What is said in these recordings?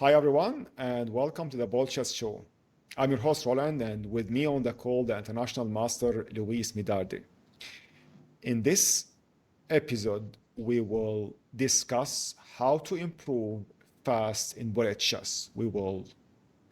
Hi, everyone, and welcome to the BoldChess Show. I'm your host, Roland, and with me on the call, the international master, Luis Medarde. In this episode, we will discuss how to improve fast in bullet chess. We will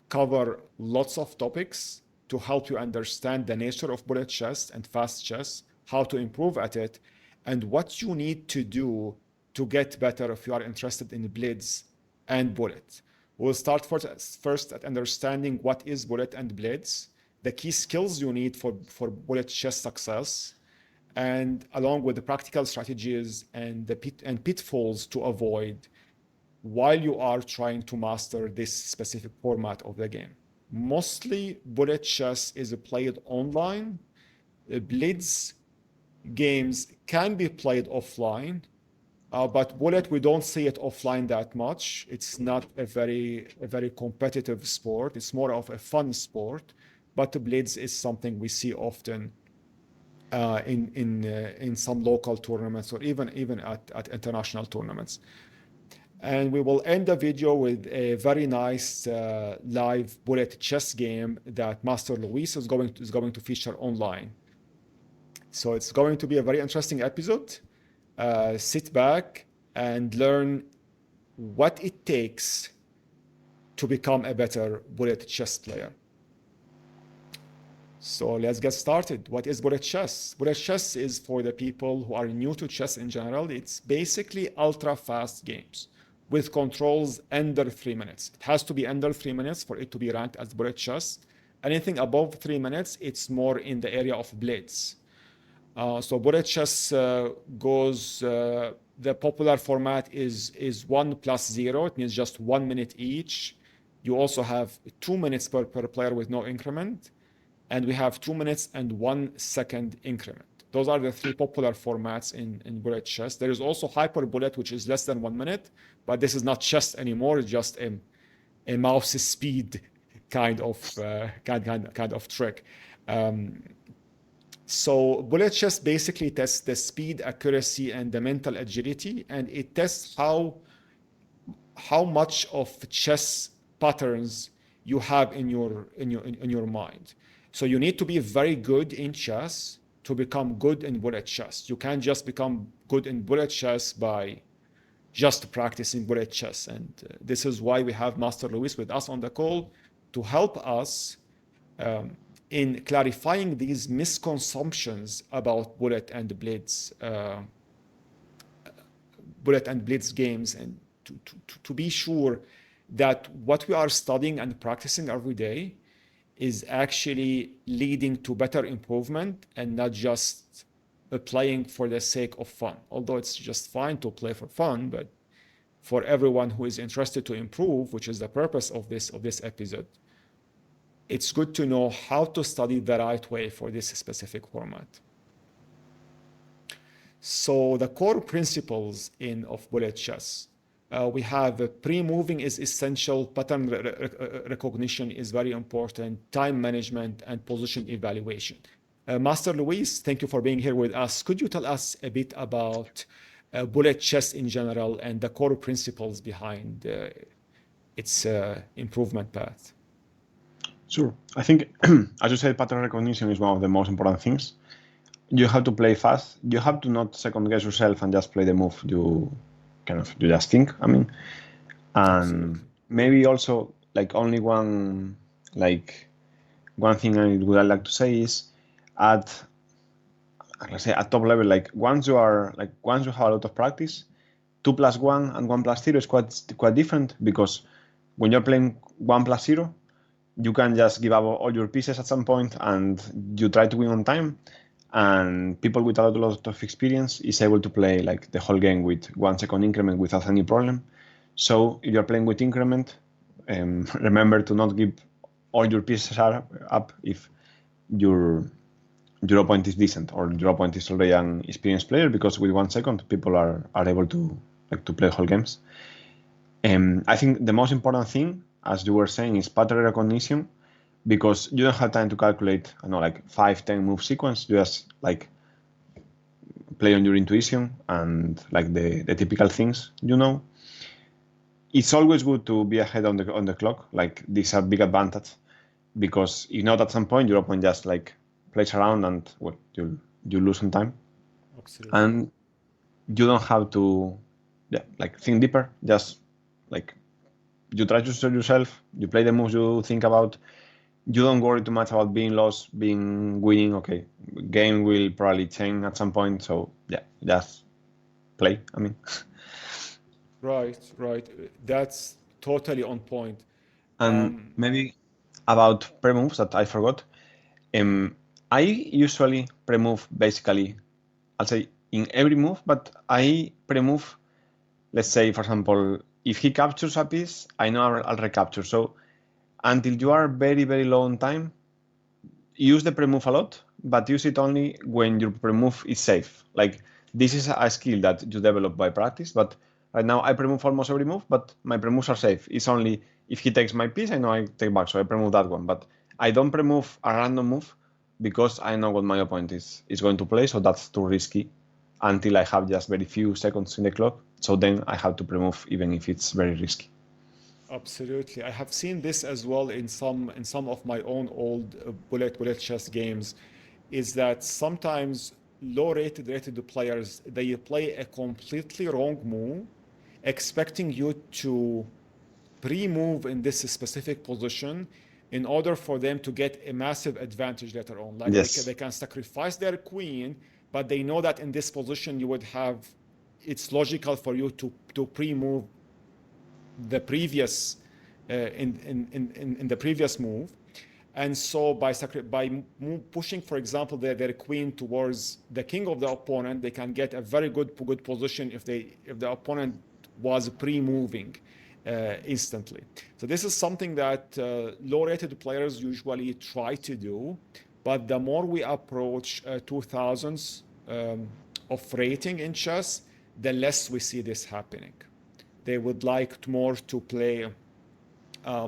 cover lots of topics to help you understand the nature of bullet chess and fast chess, how to improve at it, and what you need to do to get better if you are interested in Blitz and bullet. We'll start first at understanding what is bullet and Blitz, the key skills you need for bullet chess success, and along with the practical strategies and pitfalls to avoid while you are trying to master this specific format of the game. Mostly bullet chess is played online. Blitz games can be played offline, but bullet, we don't see it offline that much. It's not a very competitive sport. It's more of a fun sport, but the Blitz is something we see often in some local tournaments or even at international tournaments. And we will end the video with a very nice live bullet chess game that Master Luis is going to feature online. So it's going to be a very interesting episode. Sit back and learn what it takes to become a better bullet chess player. So let's get started. What is bullet chess? Bullet chess is for the people who are new to chess in general. It's basically ultra-fast games with controls under 3 minutes. It has to be under 3 minutes for it to be ranked as bullet chess. Anything above 3 minutes, it's more in the area of Blitz. So bullet chess goes, the popular format is 1 plus 0. It means just 1 minute each. You also have 2 minutes per player with no increment. And we have 2 minutes and 1 second increment. Those are the three popular formats in bullet chess. There is also hyper bullet, which is less than 1 minute, but this is not chess anymore. It's just a mouse speed kind of trick. So bullet chess basically tests the speed, accuracy, and the mental agility, and it tests how much of chess patterns you have in your mind. So you need to be very good in chess to become good in bullet chess. You can't just become good in bullet chess by just practicing bullet chess. And this is why we have Master Luis with us on the call to help us in clarifying these misconceptions about bullet and Blitz games, and to be sure that what we are studying and practicing every day is actually leading to better improvement and not just playing for the sake of fun. Although it's just fine to play for fun, but for everyone who is interested to improve, which is the purpose of this episode, it's good to know how to study the right way for this specific format. So the core principles of bullet chess. We have pre-moving is essential, pattern recognition is very important, time management, and position evaluation. Master Luis, thank you for being here with us. Could you tell us a bit about bullet chess in general and the core principles behind its improvement path? Sure. I think, as you said, pattern recognition is one of the most important things. You have to play fast. You have to not second guess yourself and just play the move you just think. I mean, and Absolutely. maybe also only one thing I would like to say is at top level, once you have a lot of practice, 2 plus 1 and 1 plus 0 is quite different, because when you're playing 1 plus 0, you can just give up all your pieces at some point and you try to win on time. And people with a lot of experience is able to play the whole game with 1 second increment without any problem. So if you're playing with increment, remember to not give all your pieces up if your opponent is decent or your opponent is already an experienced player, because with 1 second people are able to play whole games. I think the most important thing, as you were saying, is pattern recognition, because you don't have time to calculate, 5-10 move sequence. You just play on your intuition and the typical things, it's always good to be ahead on the clock. Like this is a big advantage because if not, at some point your opponent just like plays around and well, you lose some time, Absolutely. and you don't have to like think deeper. Just like you try to serve yourself, you play the moves you think about. You don't worry too much about being lost, being winning. Okay, game will probably change at some point. So yeah, just play. I mean, Right, right. That's totally on point. and Um, maybe about pre-moves that I forgot. Um, I usually pre-move basically, I'll say in every move, but I pre-move. Let's say, for example, if he captures a piece, I know I'll recapture. So until you are very, very low on time, use the pre-move a lot, but use it only when your pre-move is safe. Like this is a skill that you develop by practice, but right now I pre-move almost every move, but my pre-moves are safe. It's only if he takes my piece, I know I take back, so I pre-move that one. But I don't pre-move a random move because I know what my opponent is going to play, so that's too risky until I have just very few seconds in the clock. So then I have to pre-move even if it's very risky. Absolutely. I have seen this as well in some of my own old bullet chess games, is that sometimes low rated players they play a completely wrong move, expecting you to pre-move in this specific position in order for them to get a massive advantage later on. Like Yes. they can sacrifice their queen, but they know that in this position you would have it's logical for you to pre-move the previous in the previous move. And so by pushing, for example, their queen towards the king of the opponent, they can get a very good position if the opponent was pre-moving instantly. So this is something that low-rated players usually try to do, but the more we approach 2000s of rating in chess, the less we see this happening. They would like more to play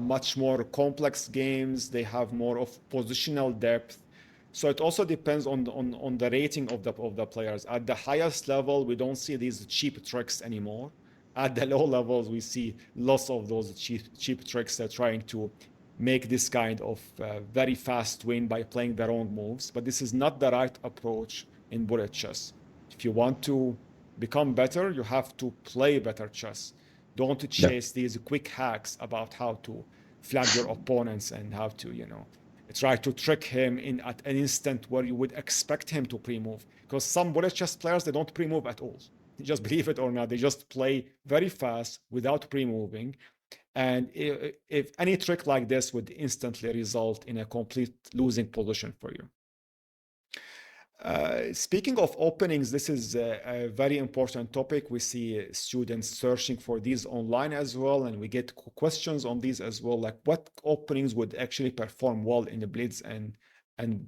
much more complex games. They have more of positional depth. So it also depends on the rating of the players. At the highest level, we don't see these cheap tricks anymore. At the low levels, we see lots of those cheap tricks that are trying to make this kind of very fast win by playing the wrong moves. But this is not the right approach in bullet chess. If you want to become better, you have to play better chess. Don't Yeah. chase these quick hacks about how to flag your opponents and how to, try to trick him in at an instant where you would expect him to pre-move. Because some bullet chess players, they don't pre-move at all. Just believe it or not, they just play very fast without pre-moving. And if any trick like this would instantly result in a complete losing position for you. Speaking of openings, this is a very important topic. We see students searching for these online as well, and we get questions on these as well, like what openings would actually perform well in the Blitz and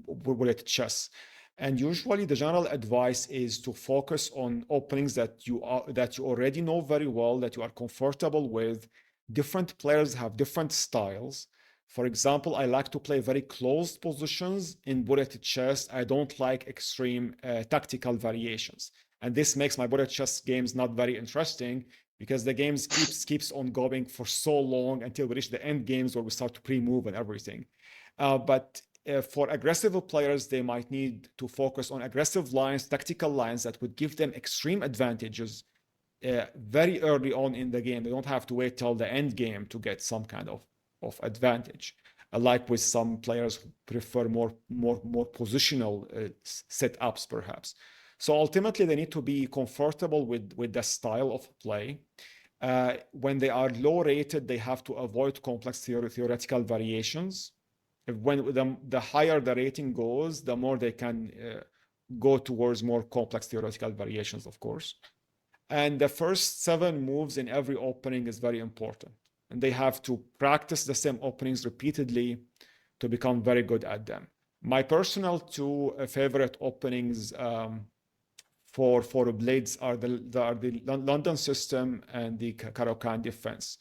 bullet chess. And usually, the general advice is to focus on openings that you already know very well, that you are comfortable with. Different players have different styles. For example, I like to play very closed positions in bullet chess. I don't like extreme tactical variations. And this makes my bullet chess games not very interesting because the games keeps on going for so long until we reach the end games where we start to pre-move and everything. But for aggressive players, they might need to focus on aggressive lines, tactical lines that would give them extreme advantages very early on in the game. They don't have to wait till the end game to get some kind of advantage. Like with some players who prefer more positional setups, perhaps. So ultimately, they need to be comfortable with the style of play. When they are low rated, they have to avoid complex theoretical variations. When the higher the rating goes, the more they can go towards more complex theoretical variations, of course. And the first 7 moves in every opening is very important. And they have to practice the same openings repeatedly to become very good at them. My personal two favorite openings for blades are the London system and the Caro-Kann defense.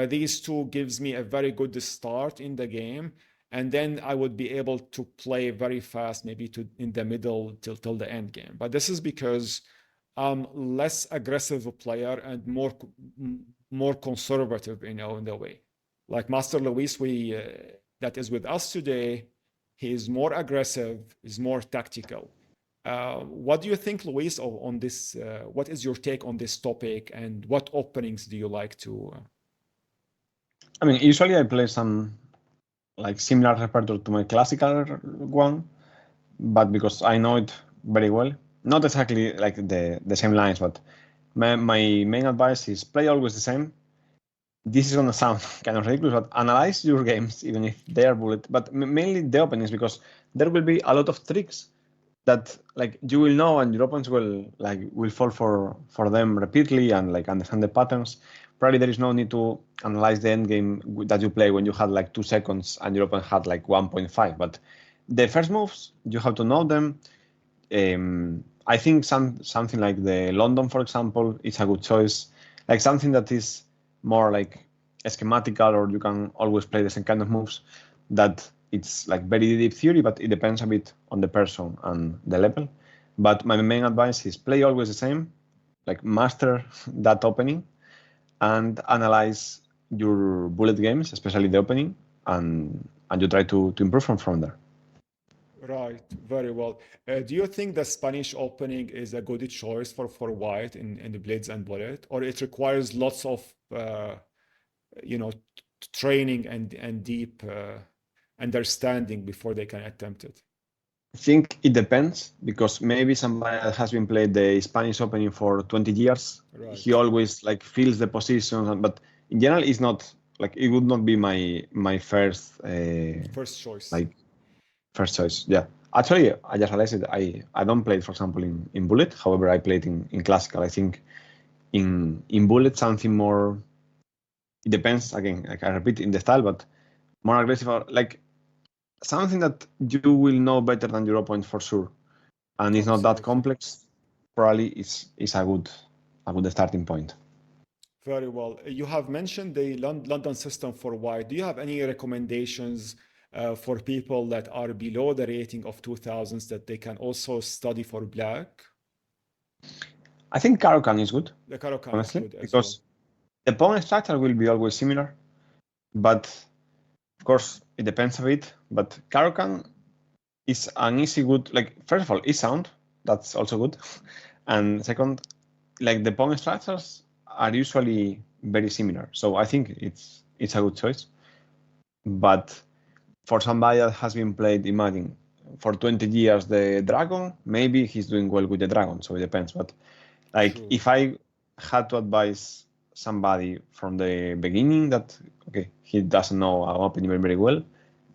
These two gives me a very good start in the game, and then I would be able to play very fast, maybe to in the middle till the end game. But this is because I'm less aggressive player and more conservative, in the way. Like Master Luis, that is with us today, he is more aggressive, is more tactical. What do you think, Luis, on this? What is your take on this topic, and what openings do you like to? I mean, usually I play some like similar repertoire to my classical one, but because I know it very well, not exactly like the same lines, but my main advice is play always the same. This is gonna sound kind of ridiculous, but analyze your games even if they are bullet, but mainly the openings, because there will be a lot of tricks that like you will know and your opponents will fall for them repeatedly and like understand the patterns. Probably there is no need to analyze the end game that you play when you had like 2 seconds and your opponent had like 1.5. But the first moves you have to know them. I think something like the London, for example, is a good choice. Like something that is more like schematical, or you can always play the same kind of moves. That it's like very deep theory, but it depends a bit on the person and the level. But my main advice is play always the same, like master that opening, and analyze your bullet games, especially the opening, and you try to improve from there. Right, very well. Do you think the Spanish opening is a good choice for white in the Blitz and Bullet, or it requires lots of you know training and deep understanding before they can attempt it? I think it depends, because maybe somebody that has been played the Spanish opening for 20 years, he Right, always like feels the positions, but in general, it's not like it would not be my first first choice. like first choice. Yeah, actually, I just realized it. I don't play it, for example, in bullet. However, I played in classical. I think in bullet something more. It depends again. Like I repeat, in the style, but more aggressive. Like something that you will know better than your opponent for sure, and it's not that Absolutely. complex. Probably is a good starting point. Very well. You have mentioned the London system for white. Do you have any recommendations for people that are below the rating of 2000s that they can also study for black? I think Caro-Kann is good, The Caro-Kann is honestly, good as well. because the pawn structure will be always similar, but of course it depends a bit. But Caro-Kann is an easy good, like first of all, it's sound. That's also good, and second, like the pawn structures are usually very similar. So I think it's a good choice. But for somebody that has been played, imagine, for 20 years the dragon, maybe he's doing well with the dragon. So it depends. But like True. if I had to advise somebody from the beginning that okay, he doesn't know our opening very well,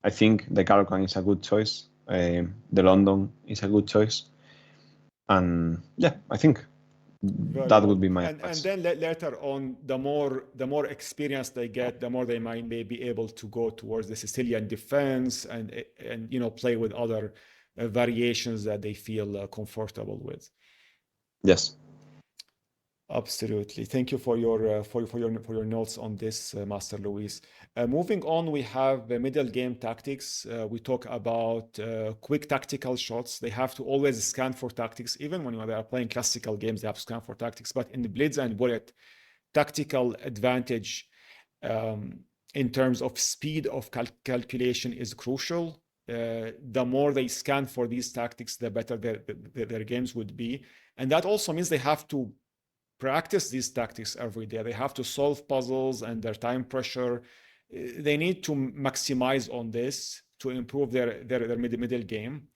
I think the Caro-Kann is a good choice. The London is a good choice, and yeah, I think Very that well. would be my And advice. then later on, the more experience they get, the more they might may be able to go towards the Sicilian defense and play with other variations that they feel comfortable with. Yes. Absolutely. Thank you for your notes on this, Master Luis. Moving on, we have the middle game tactics. We talk about quick tactical shots. They have to always scan for tactics, even when they are playing classical games. They have to scan for tactics. But in the Blitz and Bullet, tactical advantage um, in terms of speed of calculation is crucial. The more they scan for these tactics, the better their games would be. And that also means they have to practice these tactics every day. They have to solve puzzles and their time pressure. They need to maximize on this to improve their middle game.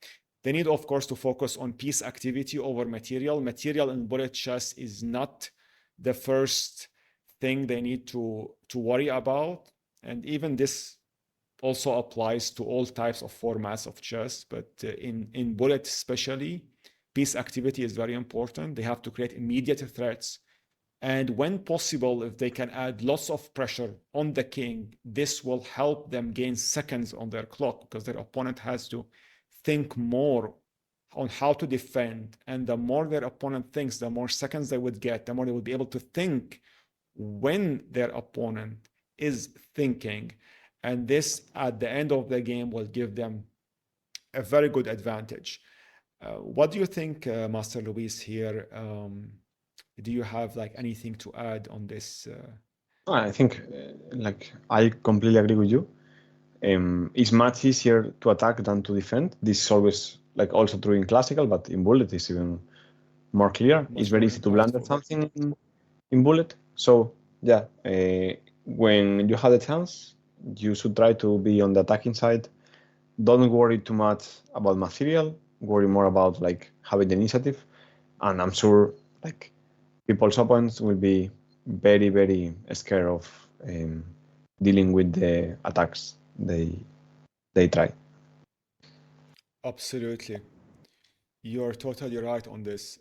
They need, of course, to focus on piece activity over material. Material in bullet chess is not the first thing they need to worry about. And even this also applies to all types of formats of chess, but in bullet especially, piece activity is very important. They have to create immediate threats. And when possible, if they can add lots of pressure on the king, this will help them gain seconds on their clock because their opponent has to think more on how to defend. And the more their opponent thinks, the more seconds they would get, the more they would be able to think when their opponent is thinking. And this, at the end of the game, will give them a very good advantage. What do you think, Master Luis, here? Do you have like anything to add on this? I think I completely agree with you. It's much easier to attack than to defend. This is always also true in classical, but in bullet it's even more clear. It's Much very more easy to blunder impactful. something in bullet. So yeah, when you have the chance, you should try to be on the attacking side. Don't worry too much about material. Worry more about having the initiative. And I'm sure like people's opponents will be very very scared of dealing with the attacks they try. Absolutely. You're totally right on this.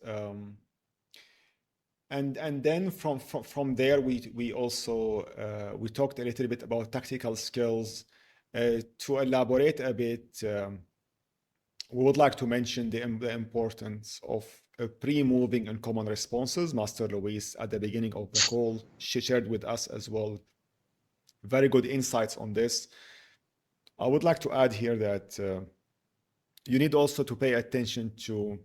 And then from there we also we talked a little bit about tactical skills. To elaborate a bit, we would like to mention the importance of pre-moving and common responses. Master Luis at the beginning of the call, she shared with us as well very good insights on this. I would like to add here that you need also to pay attention to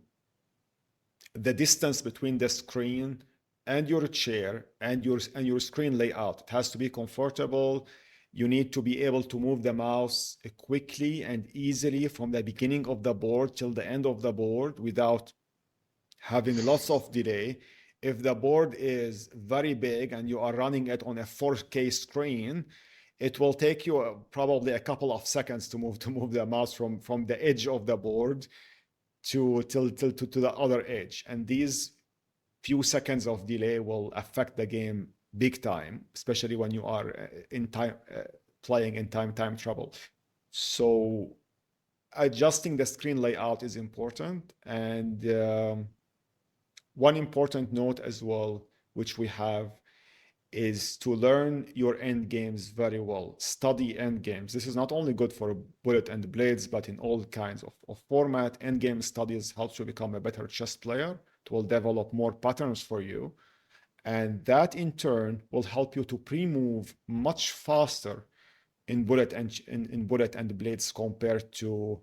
the distance between the screen and your chair and your screen layout. It has to be comfortable. You need to be able to move the mouse quickly and easily from the beginning of the board till the end of the board without having lots of delay. If the board is very big and you are running it on a 4K screen, it will take you probably a couple of seconds to move the mouse from the edge of the board to the other edge. And these few seconds of delay will affect the game big time, especially when you are in time playing in time trouble. So adjusting the screen layout is important. And one important note as well, which we have, is to learn your end games very well. Study end games. This is not only good for bullet and blades, but in all kinds of format. End game studies helps you become a better chess player. It will develop more patterns for you. And that in turn will help you to pre-move much faster in bullet and blades compared to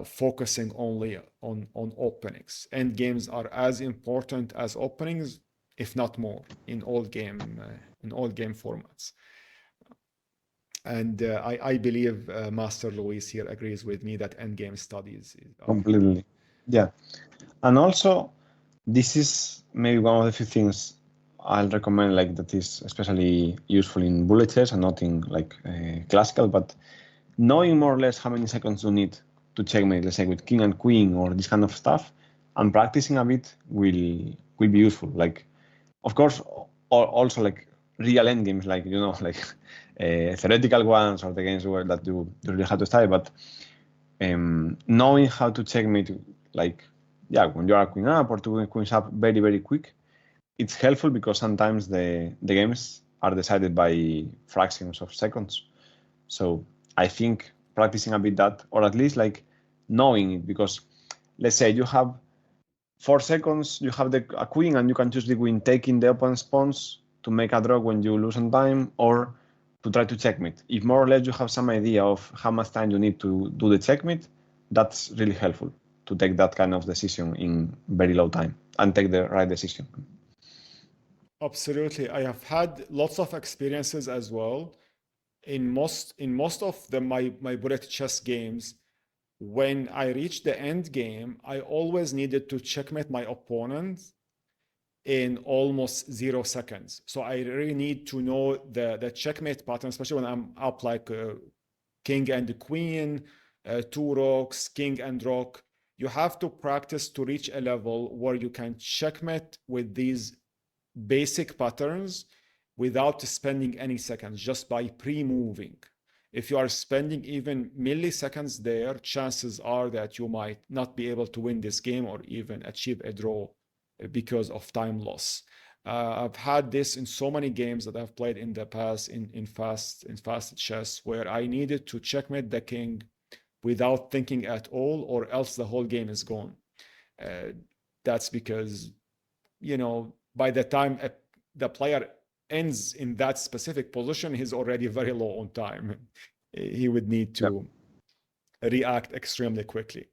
focusing only on openings. End games are as important as openings, if not more, in all game formats. And I believe Master Luis here agrees with me that end game studies are Completely. Yeah. And also, this is maybe one of the few things I'll recommend, that is especially useful in bullet chess and not in classical. But knowing more or less how many seconds you need to checkmate, let's say with king and queen or this kind of stuff, and practicing a bit will be useful. Of course, also real end games, theoretical ones or the games where that you really have to study, but knowing how to checkmate, when you are queen up or two queens up very, very quick, it's helpful because sometimes the games are decided by fractions of seconds. So I think practicing a bit that, or at least knowing it, because let's say you have 4 seconds, you have a queen, and you can choose between taking the opponent's pawns to make a draw when you lose on time, or to try to checkmate. If more or less you have some idea of how much time you need to do the checkmate, that's really helpful to take that kind of decision in very low time and take the right decision. absolutely. I have had lots of experiences as well. In most of my bullet chess games, when I reached the end game, I always needed to checkmate my opponent in almost 0 seconds. So I really need to know the checkmate pattern, especially when I'm up like king and queen, two rocks, king and rock. You have to practice to reach a level where you can checkmate with these basic patterns without spending any seconds, just by pre-moving. If you are spending even milliseconds there, chances are that you might not be able to win this game or even achieve a draw because of time loss. I've had this in so many games that I've played in the past in fast chess where I needed to checkmate the king without thinking at all, or else the whole game is gone. Uh, that's because by the time the player ends in that specific position, he's already very low on time. He would need Yeah. to react extremely quickly.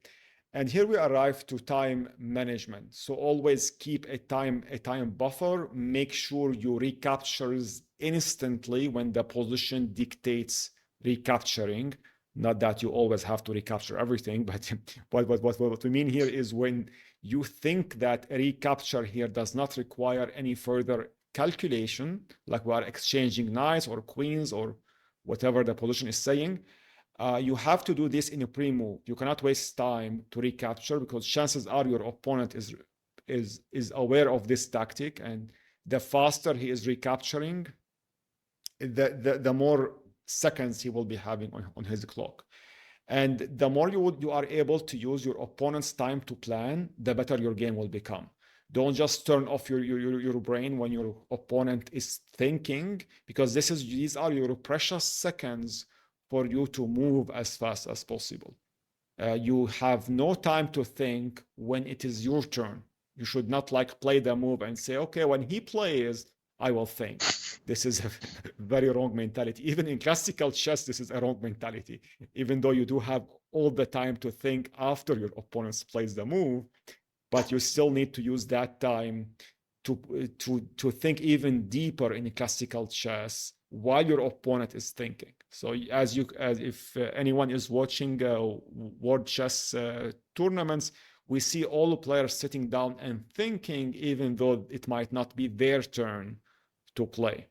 And here we arrive to time management. So always keep a time buffer. Make sure you recaptures instantly when the position dictates recapturing. Not that you always have to recapture everything, but what we mean here is when you think that a recapture here does not require any further calculation, like we are exchanging knights or queens or whatever the position is saying, you have to do this in a pre-move. You cannot waste time to recapture because chances are your opponent is aware of this tactic, and the faster he is recapturing, the more seconds he will be having on his clock. And the more you are able to use your opponent's time to plan, the better your game will become. Don't just turn off your brain when your opponent is thinking, because these are your precious seconds for you to move as fast as possible. You have no time to think when it is your turn. You should not like play the move and say, okay, when he plays, I will think. This is a very wrong mentality. Even in classical chess, this is a wrong mentality. Even though you do have all the time to think after your opponent plays the move, but you still need to use that time to think even deeper in classical chess while your opponent is thinking. So as if anyone is watching world chess tournaments, we see all the players sitting down and thinking, even though it might not be their turn to play.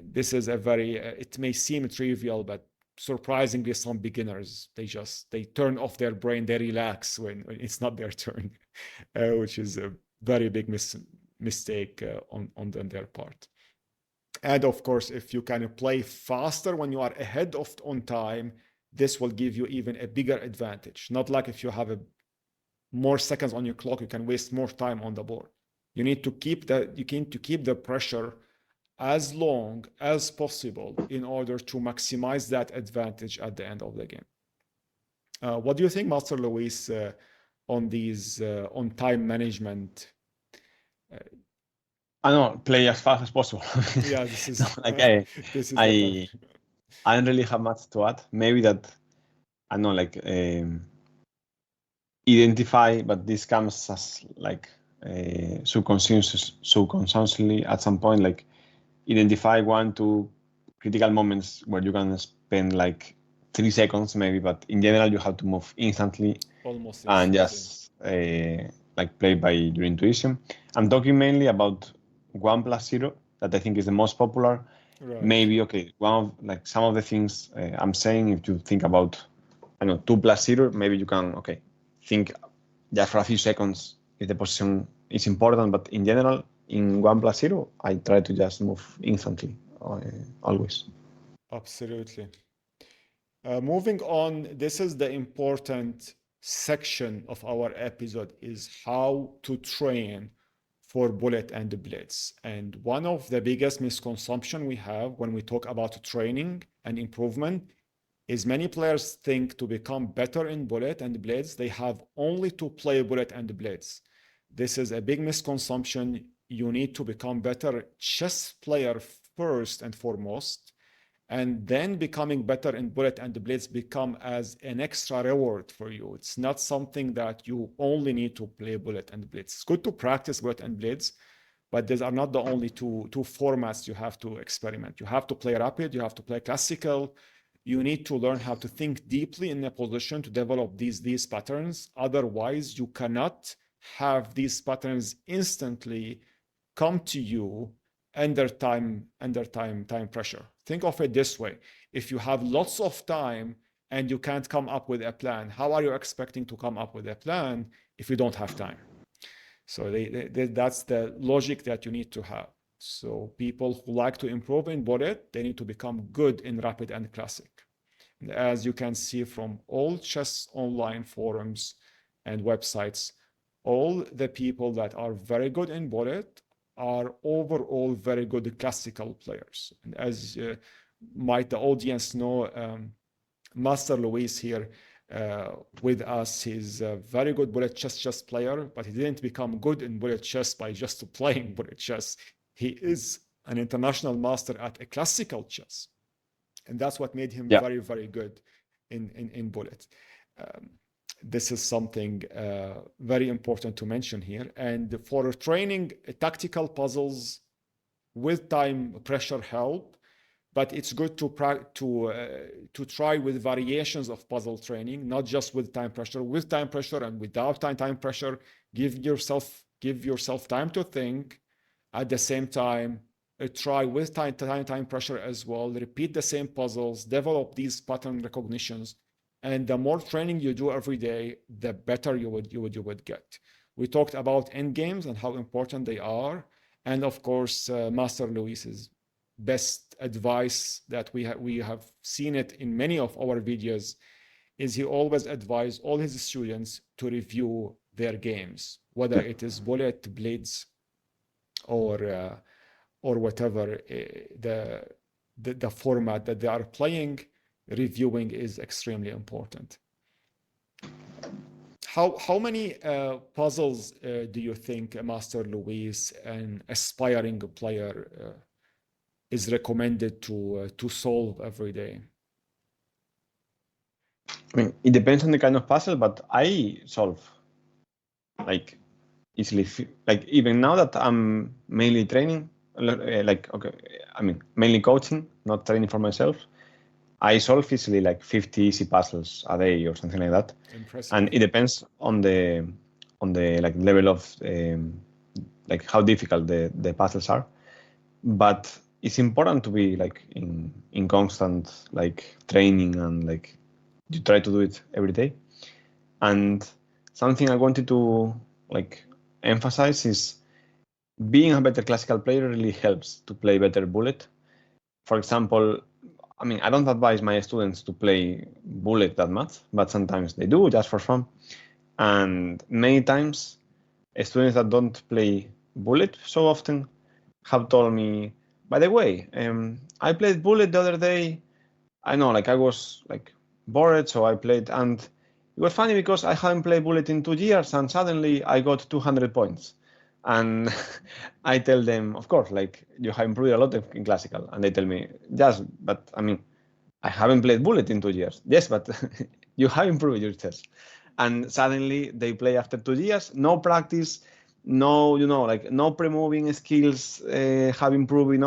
This is a very it may seem trivial, but surprisingly some beginners they turn off their brain, they relax when it's not their turn, which is a very big mistake on their part. And of course, if you can play faster when you are ahead of on time, this will give you even a bigger advantage. Not like if you have more seconds on your clock, you can waste more time on the board. You need to keep the pressure as long as possible in order to maximize that advantage at the end of the game. What do you think, Master Luis, on these on time management? I don't play as fast as possible. Yeah, this is No, like this is the I don't really have much to add. Maybe that I don't know, like identify, but this comes as like subconsciously at some point, like identify 1-2 critical moments where you can spend like 3 seconds maybe, but in general you have to move instantly almost and instantly. just like play by your intuition. I'm talking mainly about 1+0 that I think is the most popular. Right. Maybe okay, one of like some of the things I'm saying, if you think about I don't know 2+0, maybe you can okay think just for a few seconds if the position is important, but in general in 1+0 I try to just move instantly always. Absolutely. Moving on, this is the important section of our episode, is how to train for bullet and blitz. And one of the biggest misconception we have when we talk about training and improvement is many players think to become better in bullet and blitz, they have only to play bullet and blitz. This is a big misconception. You need to become better chess player first and foremost, and then becoming better in bullet and blitz become as an extra reward for you. It's not something that you only need to play bullet and blitz. It's good to practice bullet and blitz, but these are not the only two formats you have to experiment. You have to play rapid, you have to play classical. You need to learn how to think deeply in a position to develop these patterns. Otherwise, you cannot have these patterns instantly come to you under time pressure. Think of it this way: if you have lots of time and you can't come up with a plan, how are you expecting to come up with a plan if you don't have time? So that's the logic that you need to have. So people who like to improve in bullet, they need to become good in rapid and classic. And as you can see from all chess online forums and websites, all the people that are very good in bullet are overall very good classical players. And as might the audience know, Master Luis here with us, he's a very good bullet chess player, but he didn't become good in bullet chess by just playing bullet chess. He is an international master at a classical chess, and that's what made him Yeah. very good in bullet. This is something very important to mention here. And for training, tactical puzzles with time pressure help, but it's good to try with variations of puzzle training, not just with time pressure. With time pressure and without time pressure, give yourself time to think. At the same time, try with time pressure as well. Repeat the same puzzles, develop these pattern recognitions, and the more training you do every day, the better you would get. We talked about end games and how important they are, and of course, Master Luis's best advice that we have seen it in many of our videos is he always advised all his students to review their games, whether it is Bullet, Blitz, or whatever the format that they are playing. Reviewing is extremely important. How many puzzles do you think Master Luis, an aspiring player, is recommended to solve every day? I mean, it depends on the kind of puzzle, but I solve like easily. Like even now that I'm mainly training, like okay, I mean mainly coaching, not training for myself. I solve easily like 50 easy puzzles a day or something like that. Impressive. And it depends on the like level of like how difficult the puzzles are. But it's important to be like in constant like training, and like you try to do it every day. And something I wanted to like emphasize is being a better classical player really helps to play better Bullet. For example, I mean, I don't advise my students to play Bullet that much, but sometimes they do just for fun. And many times, students that don't play Bullet so often have told me, by the way, I played Bullet the other day. I know, like I was like bored, so I played, and it was funny because I hadn't played Bullet in 2 years, and suddenly I got 200 points. And I tell them, of course, like you have improved a lot in classical, and they tell me, yes, but I mean, I haven't played Bullet in 2 years. Yes, but you have improved your chess. And suddenly they play after 2 years, no practice, no, like no pre-moving skills have improved,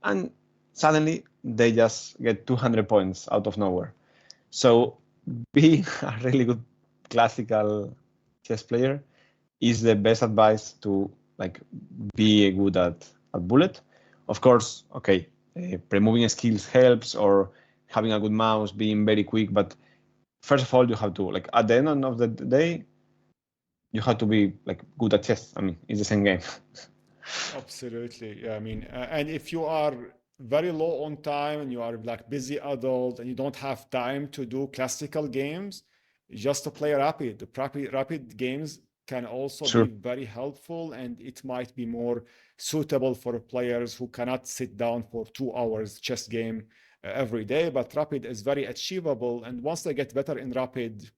and suddenly they just get 200 points out of nowhere. So being a really good classical chess player is the best advice to like be good at Bullet. Of course, okay, pre-moving skills helps, or having a good mouse, being very quick, but first of all, you have to like at the end of the day, you have to be like good at chess. I mean, it's the same game. Absolutely. Yeah, I mean, and if you are very low on time and you are like busy adult and you don't have time to do classical games, just to play rapid games can also be Sure. very helpful, and it might be more suitable for players who cannot sit down for 2 hours chess game every day. But rapid is very achievable, and once they get better in rapid,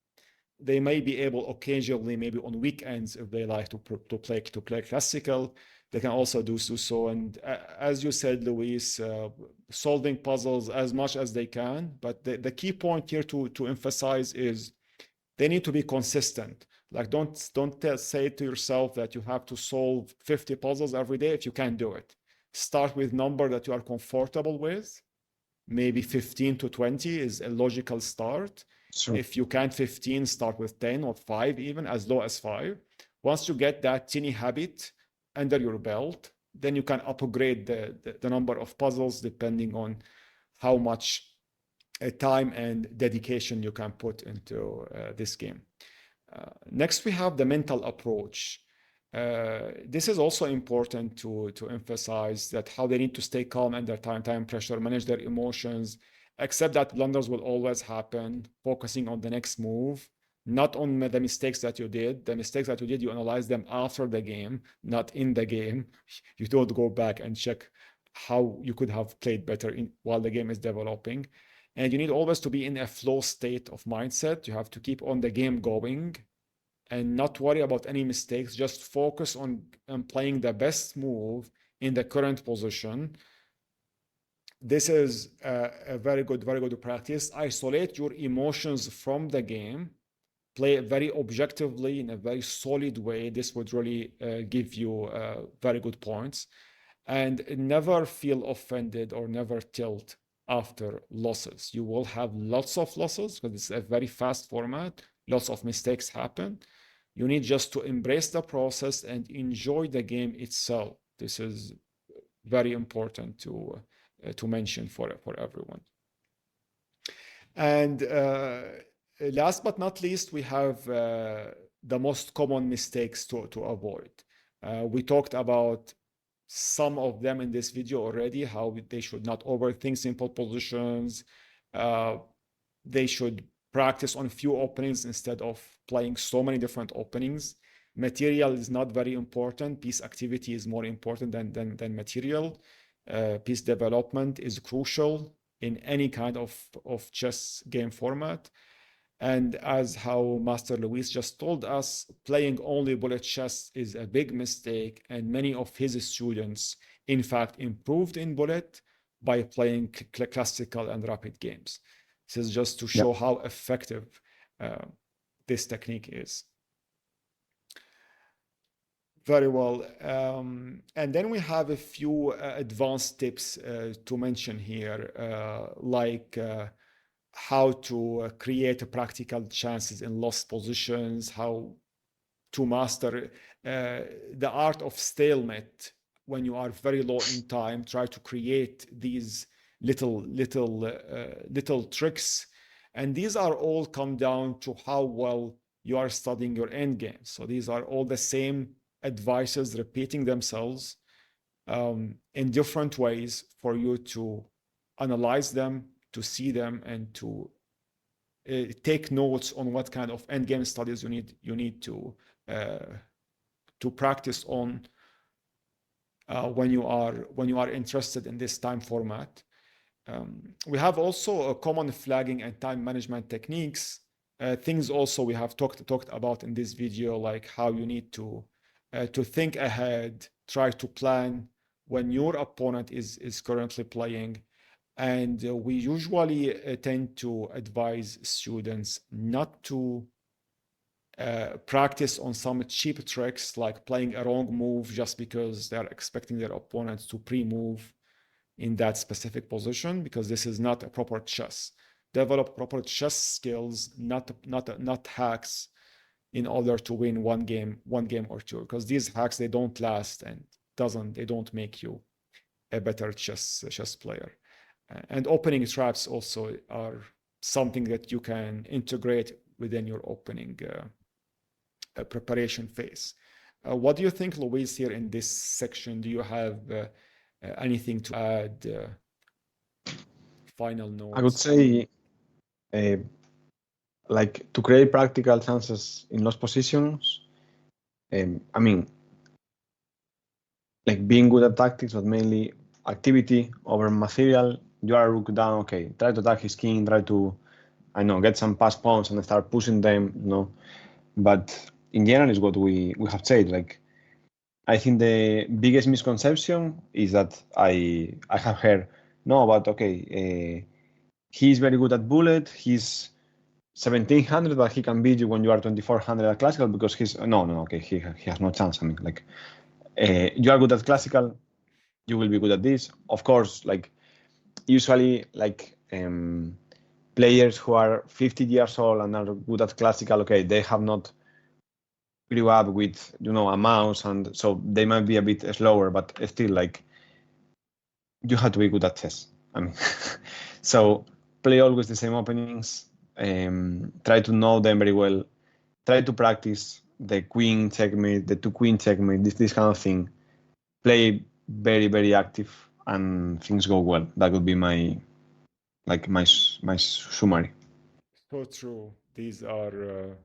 they may be able occasionally, maybe on weekends, if they like to play classical, they can also do so. And as you said, Luis, solving puzzles as much as they can. But the key point here to emphasize is they need to be consistent. Like don't say to yourself that you have to solve 50 puzzles every day if you can't do it. Start with number that you are comfortable with. Maybe 15 to 20 is a logical start. Sure. If you can't 15, start with 10 or 5, even as low as 5. Once you get that teeny habit under your belt, then you can upgrade the number of puzzles depending on how much time and dedication you can put into this game. Next, we have the mental approach. This is also important to emphasize that how they need to stay calm under time pressure, manage their emotions, accept that blunders will always happen, focusing on the next move, not on the mistakes that you did. The mistakes that you did, you analyze them after the game, not in the game. You don't go back and check how you could have played better while the game is developing. And you need always to be in a flow state of mindset. You have to keep on the game going and not worry about any mistakes. Just focus on playing the best move in the current position. This is a very good practice. Isolate your emotions from the game play very objectively in a very solid way, this would really give you very good points. And never feel offended or never tilt after losses. You will have lots of losses because it's a very fast format. Lots of mistakes happen. You need just to embrace the process and enjoy the game itself. This is very important to mention for everyone. And last but not least, we have the most common mistakes to avoid. We talked about some of them in this video already, how they should not overthink simple positions. They should practice on few openings instead of playing so many different openings. Material is not very important. Piece activity is more important than material. Piece development is crucial in any kind of chess game format. And as how Master Luis just told us, playing only bullet chess is a big mistake, and many of his students, in fact, improved in bullet by playing classical and rapid games. This is just to show how effective this technique is. Very well. And then we have a few advanced tips to mention here, like how to create practical chances in lost positions, how to master the art of stalemate when you are very low in time. Try to create these little tricks, and these are all come down to how well you are studying your end game. So these are all the same advices repeating themselves in different ways for you to analyze them, to see them, and to take notes on what kind of endgame studies you need to practice on when you are interested in this time format. We have also a common flagging and time management techniques. Things also we have talked about in this video, like how you need to think ahead, try to plan when your opponent is currently playing. And we usually tend to advise students not to practice on some cheap tricks like playing a wrong move just because they're expecting their opponents to pre-move in that specific position, because this is not a proper chess. Develop proper chess skills, not hacks, in order to win one game or two, because these hacks, they don't last and they don't make you a better chess player. And opening traps also are something that you can integrate within your opening preparation phase. What do you think, Luis, here in this section? Do you have anything to add? Final notes? I would say, like, to create practical chances in lost positions, I mean, like being good at tactics, but mainly activity over material. You are rook down, okay, try to attack his king, try to, I know, get some pass pawns and start pushing them, you know. But in general, is what we have said. Like, I think the biggest misconception is that I have heard, no, but okay, he's very good at bullet, he's 1700, but he can beat you when you are 2400 at classical, because he's, no, okay, he has no chance. I mean, like, you are good at classical, you will be good at this. Of course, like, usually, like, players who are 50 years old and are good at classical, okay, they have not grew up with, you know, a mouse, and so they might be a bit slower, but still, like, you have to be good at chess. I mean, so play always the same openings, try to know them very well, try to practice the queen checkmate, the 2-queen checkmate, this kind of thing. Play very, very active, and things go well. That would be my summary. So true. These are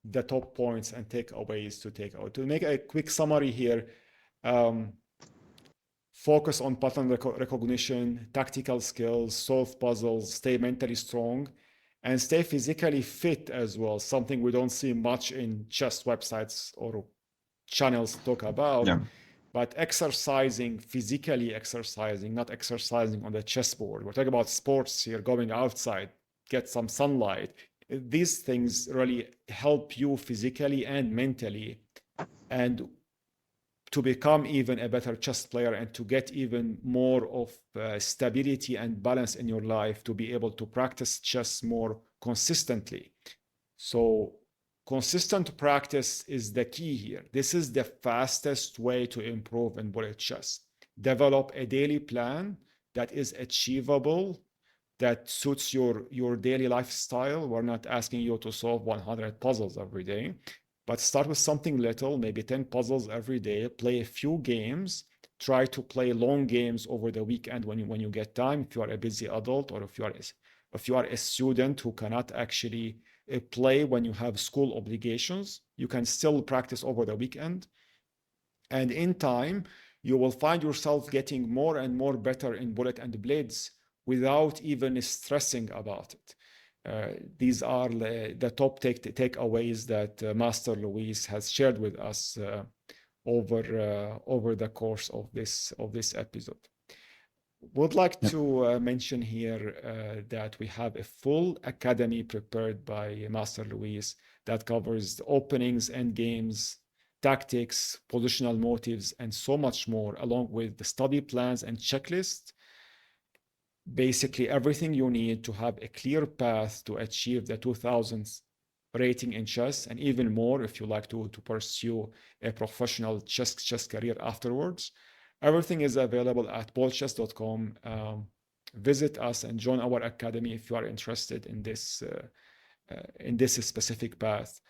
the top points and takeaways to take out. To make a quick summary here, focus on pattern recognition, tactical skills, solve puzzles, stay mentally strong, and stay physically fit as well, something we don't see much in chess websites or channels talk about. Yeah. But physically exercising, not exercising on the chessboard. We're talking about sports here, going outside, get some sunlight, these things really help you physically and mentally, and to become even a better chess player and to get even more of stability and balance in your life, to be able to practice chess more consistently. So consistent practice is the key here. This is the fastest way to improve in bullet chess. Develop a daily plan that is achievable, that suits your daily lifestyle. We're not asking you to solve 100 puzzles every day, but start with something little, maybe 10 puzzles every day. Play a few games. Try to play long games over the weekend when you get time. If you are a busy adult, or if you are a student who cannot actually play when you have school obligations, you can still practice over the weekend. And in time, you will find yourself getting more and more better in bullet and blades without even stressing about it. These are the top takeaways that Master Luis has shared with us over the course of this episode. Would like to mention here that we have a full academy prepared by Master Luis that covers the openings, endgames, tactics, positional motives, and so much more, along with the study plans and checklists. Basically everything you need to have a clear path to achieve the 2000s rating in chess, and even more if you like to pursue a professional chess career afterwards. Everything is available at boldchess.com. Visit us and join our academy if you are interested in this specific path.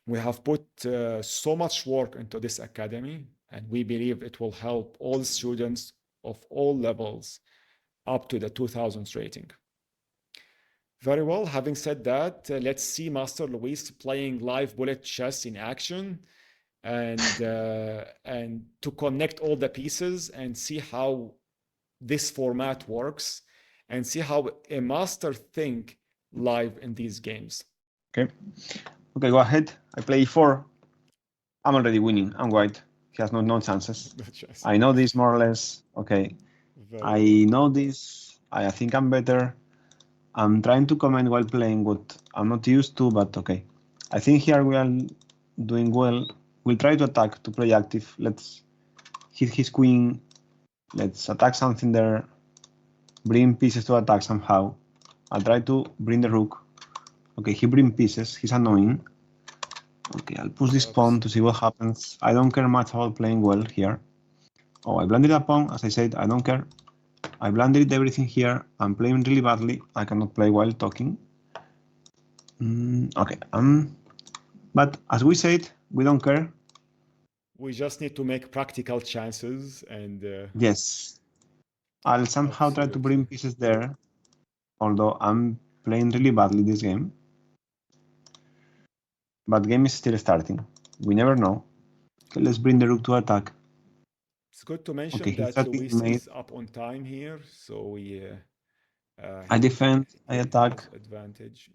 We have put so much work into this academy, and we believe it will help all students of all levels up to the 2000s rating. Very well, having said that, let's see Master Luis playing live bullet chess in action, and to connect all the pieces and see how this format works, and see how a master think live in these games. Okay, go ahead. I play e4. I'm already winning. I'm white. He has no chances. I know this more or less. Okay, I know this. I think I'm better. I'm trying to comment while playing what I'm not used to, but okay. I think here we are doing well. We'll try to attack, to play active. Let's hit his queen. Let's attack something there. Bring pieces to attack somehow. I'll try to bring the rook. Okay, he brings pieces. He's annoying. Okay, I'll push this pawn to see what happens. I don't care much about playing well here. Oh, I blundered a pawn. As I said, I don't care. I blundered everything here. I'm playing really badly. I cannot play while talking. Okay, but as we said, we don't care. We just need to make practical chances, and yes, I'll somehow try to bring pieces there, although I'm playing really badly this game. But game is still starting. We never know. Okay, let's bring the rook to attack. It's good to mention that Luis is up on time here, so we I defend, I attack. Advantage.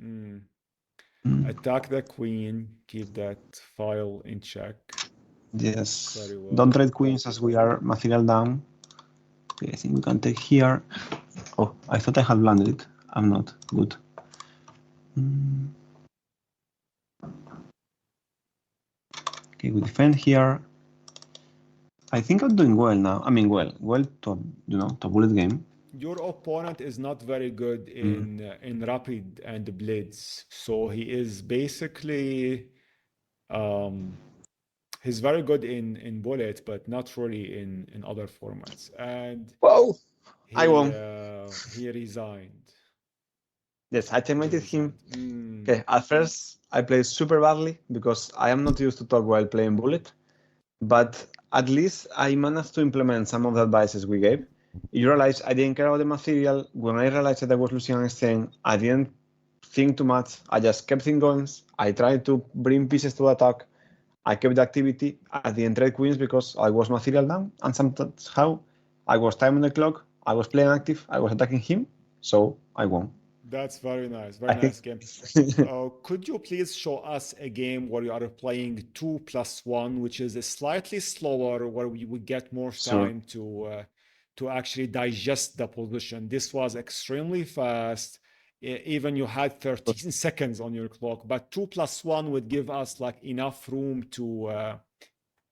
Attack the queen, keep that file in check. Yes. Very well. Don't trade queens as we are material down. Okay, I think we can take here. Oh, I thought I had blundered it. I'm not. Good. Okay, we defend here. I think I'm doing well now. I mean, well to to bullet game. Your opponent is not very good in rapid and blitz, so he is basically he's very good in bullet, but not really in other formats. And whoa, I won. He resigned. Yes, I checkmated him. Okay, at first I played super badly because I am not used to talk while playing bullet, but at least I managed to implement some of the advices we gave. You realize I didn't care about the material. When I realized that I was losing an exchange, I didn't think too much. I just kept things going. I tried to bring pieces to attack. I kept the activity. I didn't trade queens because I was material down, and somehow I was time on the clock. I was playing active. I was attacking him, so I won. That's very nice. Very nice game. Could you please show us a game where you are playing 2+1, which is slightly slower, where we would get more time to actually digest the position? This was extremely fast. even you had 13 seconds on your clock, but 2+1 would give us like enough room to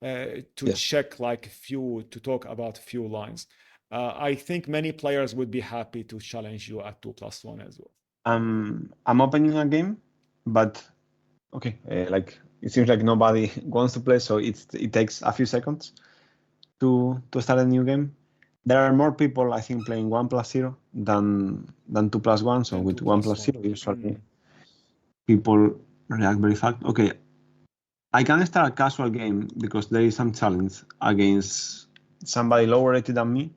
Yes. check like to talk about a few lines. I think many players would be happy to challenge you at 2+1 as well. I'm opening a game, but okay, like it seems like nobody wants to play, so it takes a few seconds to start a new game. There are more people, I think, playing 1+0 than 2+1. So Then with 1+0, 2+1. usually people react very fast. Okay, I can start a casual game because there is some challenge against somebody lower rated than me.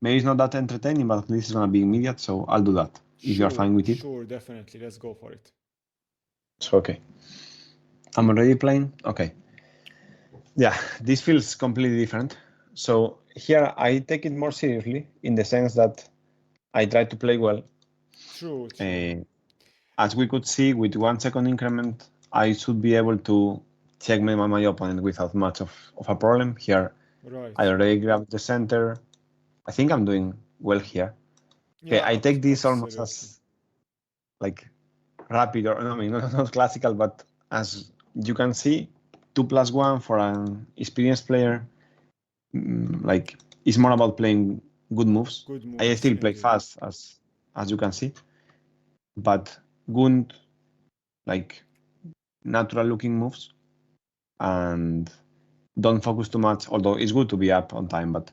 Maybe it's not that entertaining, but at least it's gonna be immediate, so I'll do that if you're fine with it. Sure, definitely. Let's go for it. So okay, I'm already playing. Okay, yeah, this feels completely different. So here I take it more seriously in the sense that I try to play well. True. As we could see, with 1 second increment, I should be able to checkmate my opponent without much of a problem. Here, Right. I already grabbed the center. I think I'm doing well here. Okay, Yeah, I take this almost absolutely. as like rapid, or I mean, not classical, but as you can see, 2+1 for an experienced player, like it's more about playing good moves. Good I moves, still play indeed. fast, as you can see, but good, like natural looking moves, and don't focus too much. Although it's good to be up on time, but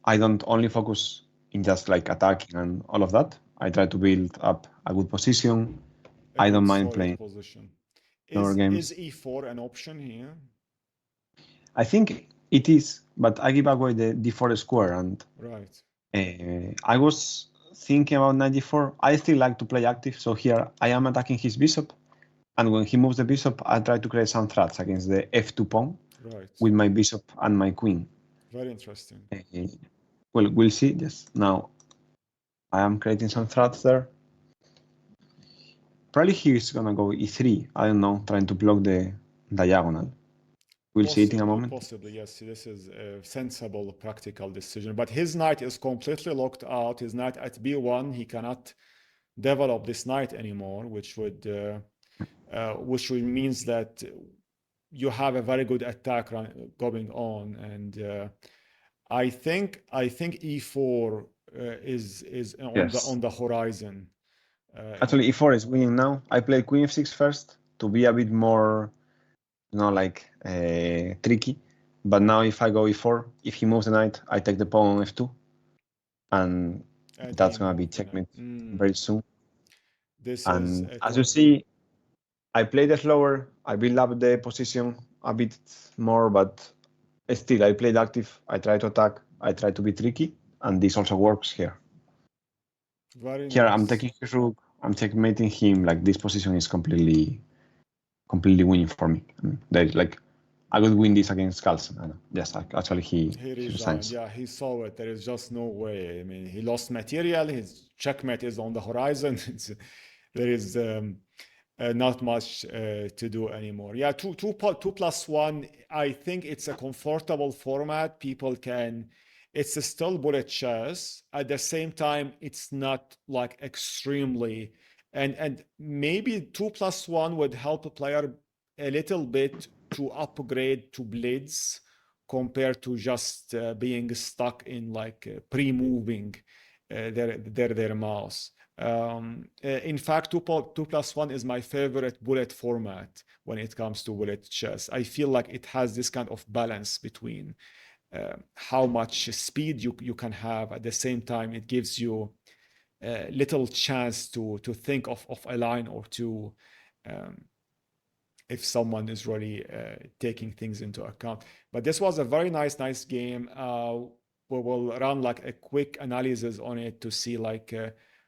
I don't only focus in just like attacking and all of that. I try to build up a good position. A I good don't mind solid playing position. lower Is games. e4 an option here? I think it is, but I give away the d4 square, and Right. I was thinking about knight d4. I still like to play active, so here I am attacking his bishop, and when he moves the bishop, I try to create some threats against the f2 pawn Right. with my bishop and my queen. Very interesting. Well, we'll see. Yes, now I am creating some threats there. Probably he's gonna go e3. I don't know, trying to block the diagonal. We'll see it in a moment. Possibly, yes. This is a sensible, practical decision. But his knight is completely locked out. His knight at b1, he cannot develop this knight anymore, which would means that you have a very good attack going on. And I think e4 is Yes. on the horizon. Actually, e4 is winning now. I played queen f6 first to be a bit more, like tricky. But now if I go e4, if he moves the knight, I take the pawn on f2, and that's gonna be checkmate very soon. This is And as you see, I play the slower. I build up the position a bit more, but still I played active. I try to attack. I try to be tricky, and this also works here. very Here I'm nice. taking his rook. I'm checkmating him. Like this position is completely winning for me. I mean, like I would win this against Carlsen. Yes, actually he resigned. resigns. Yeah, he saw it. There is just no way. I mean, he lost material. His checkmate is on the horizon. There is not much to do anymore. Yeah, 2+1. I think it's a comfortable format. People can. It's still bullet chess. At the same time, it's not like extremely. And maybe 2+1 would help a player a little bit to upgrade to Blitz compared to just being stuck in like pre-moving their mouse. In fact, 2+1 is my favorite bullet format when it comes to bullet chess. I feel like it has this kind of balance between how much speed you can have. At the same time, it gives you little chance to think of a line or two if someone is really taking things into account. But this was a very nice game. We will run like a quick analysis on it to see like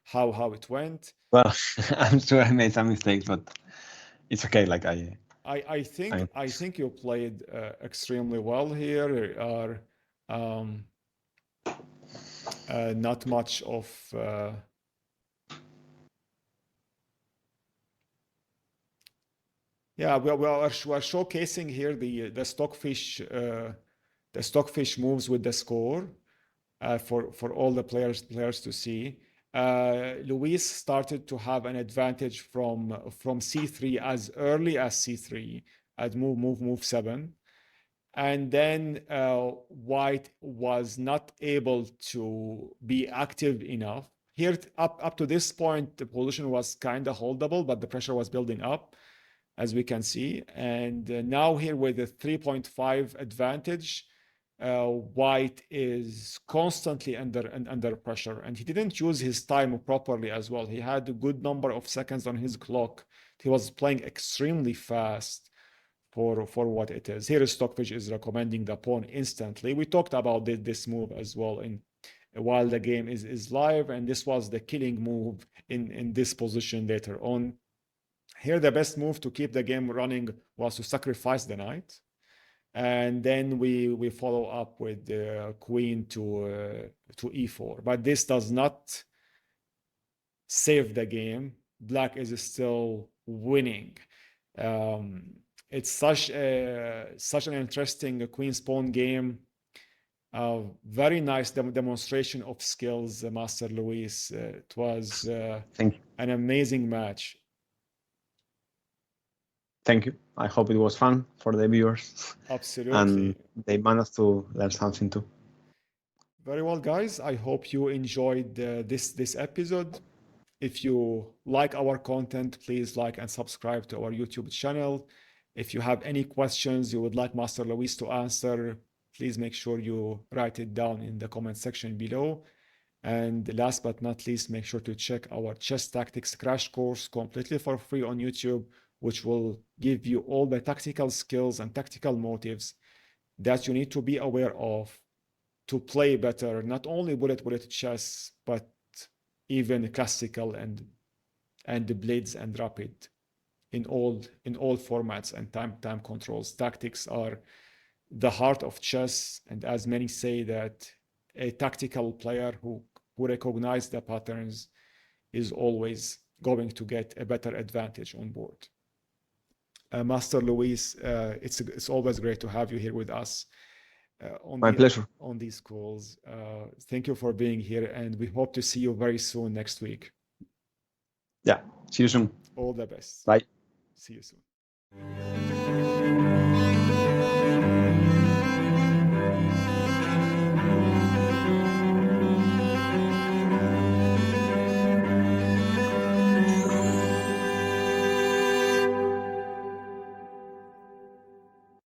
how it went. Well, I'm sure I made some mistakes, but it's okay. Like I think you played extremely well here. There are not much of yeah, we're showcasing here the stockfish moves with the score for all the players to see. Luis started to have an advantage from c3 as early as c3 at move 7. And then White was not able to be active enough. Here, up to this point, the position was kind of holdable, but the pressure was building up, as we can see. And now here with the 3.5 advantage, White is constantly under pressure, and he didn't use his time properly as well. He had a good number of seconds on his clock. He was playing extremely fast for what it is. Here, Stockfish is recommending the pawn instantly. We talked about this move as well while the game is live, and this was the killing move in this position later on. Here, the best move to keep the game running was to sacrifice the knight. And then we follow up with the queen to e4. But this does not save the game. Black is still winning. It's such an interesting queen's pawn game. Very nice demonstration of skills, Master Luis. It was an amazing match. Thank you. I hope it was fun for the viewers. Absolutely. And they managed to learn something too. Very well, guys. I hope you enjoyed this episode. If you like our content, please like and subscribe to our YouTube channel. If you have any questions you would like Master Luis to answer, please make sure you write it down in the comment section below. And last but not least, make sure to check our chess tactics crash course completely for free on YouTube, which will give you all the tactical skills and tactical motives that you need to be aware of to play better, not only bullet chess, but even classical and the blitz and rapid in all formats and time controls. Tactics are the heart of chess, and as many say that a tactical player who recognizes the patterns is always going to get a better advantage on board. Master Luis, it's always great to have you here with us. My pleasure. On these calls. Thank you for being here, and we hope to see you very soon next week. Yeah, see you soon. All the best. Bye. See you soon.